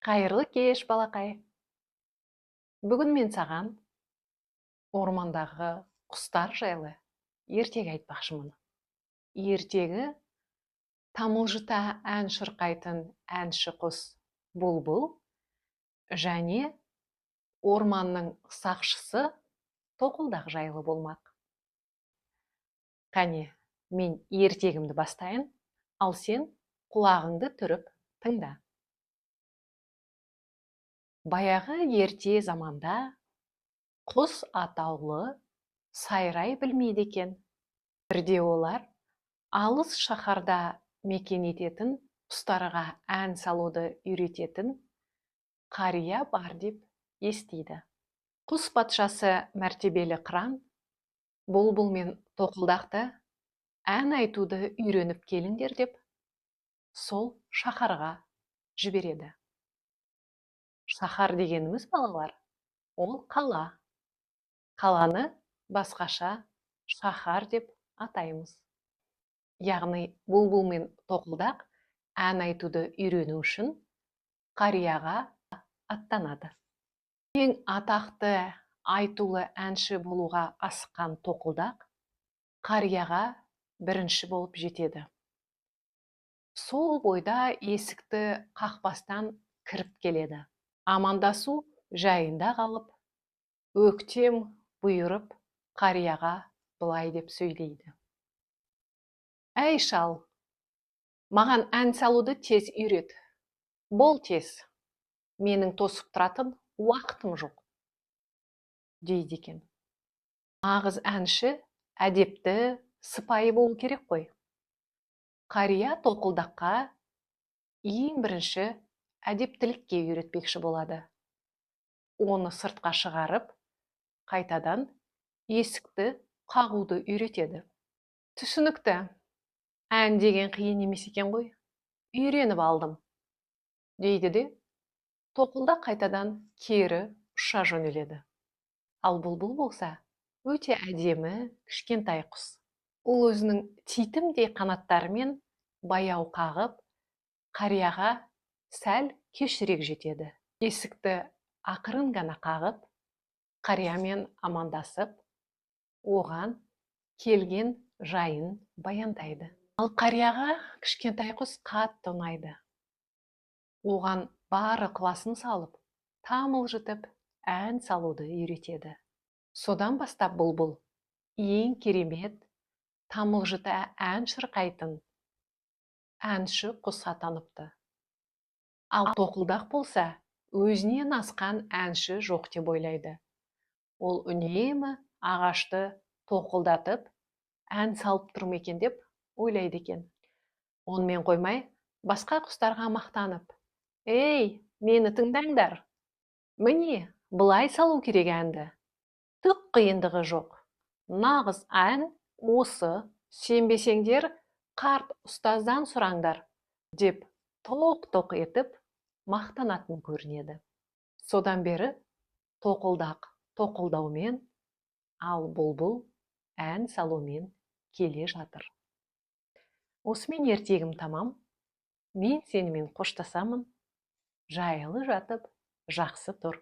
Қайырлы кеш, балақай. Бүгін мен саған ормандағы құстар жайлы ертегі айтпақшымын. Ертегі тамылжыта ән шырқайтын әнші құс бұлбұл және орманның сақшысы тоқылдақ жайлы болмақ. Қане, мен ертегімді бастайын, ал сен құлағыңды түріп тыңда. Баяғы ерте заманда құс атаулы сайрай білмейді екен. Бірде олар алыс шаһарда мекен ететін құстарға ән салуды үйрететін қария бар деп естиді. Құс патшасы мәртебелі қыран бұлбұл мен тоқылдақты ән айтуды үйреніп келіңдер деп сол шаһарға жібереді. Шаһар дегеніміз, балалар, ол қала. Қаланы басқаша шаһар деп атаймыз. Яғни бұлбұл мен тоқылдақ ән айтуды үйрену үшін қарияға аттанады. Ең атақты айтулы әнші болуға асыққан тоқылдақ қарияға бірінші болып жетеді. Сол бойда есікті қақпастан кіріп келеді. Амандасу жайында қалып, өктем бұйырып қарияға былай деп сөйлейді. Әй шал, маған ән салуды тез үйрет. Бол тез, менің тосып тұратын уақытым жоқ, дейді екен. Нағыз әнші әдепті, сыпайы болу керек қой. Қария тоқылдаққа ең бірінші әдептілікке үйретпекші болады. Оны сыртқа шығарып, қайтадан есікті қағуды үйретеді. Түсінікті, ән деген қиын емес екен ғой, үйреніп алдым, дейді де тоқылдақ қайтадан кері ұша жөнеледі. Ал бұлбұл болса, өте әдемі, кішкентай құс. Ол өзінің титімдей қанаттарымен баяу қағып, қарияға сәл кешірек жетеді. Есікті ақырын ғана қағып, қариямен амандасып, оған келген жайын баяндайды. Ал қарияға кішкентай құс қатты ұнайды. Оған бары ықыласын салып, тамылжытып, ән салуды үйретеді. Содан бастап бұлбұл ең керемет, тамылжыта ән шырқайтын әнші құс атаныпты. Ал тоқылдақ болса, өзінен асқан әнші жоқ деп ойлайды. Ол үнемі ағашты тоқылдатып, ән салып тұрмы екен деп ойлайды екен. Онымен қоймай, басқа құстарға мақтанып, «Ей, мені тыңдаңдар! Міне, былай салу керек әнді. Түк қиындығы жоқ. Нағыз ән осы, сенбесеңдер, қарт ұстаздан сұраңдар», деп тоқ-тоқ етіп мақтанатын көрінеді. Содан бері тоқылдақ тоқылдаумен, ал бұлбұл ән салумен келе жатыр. Осымен ертегім тамам. Мен сенімен қоштасамын. Жайлы жатып, жақсы тұр.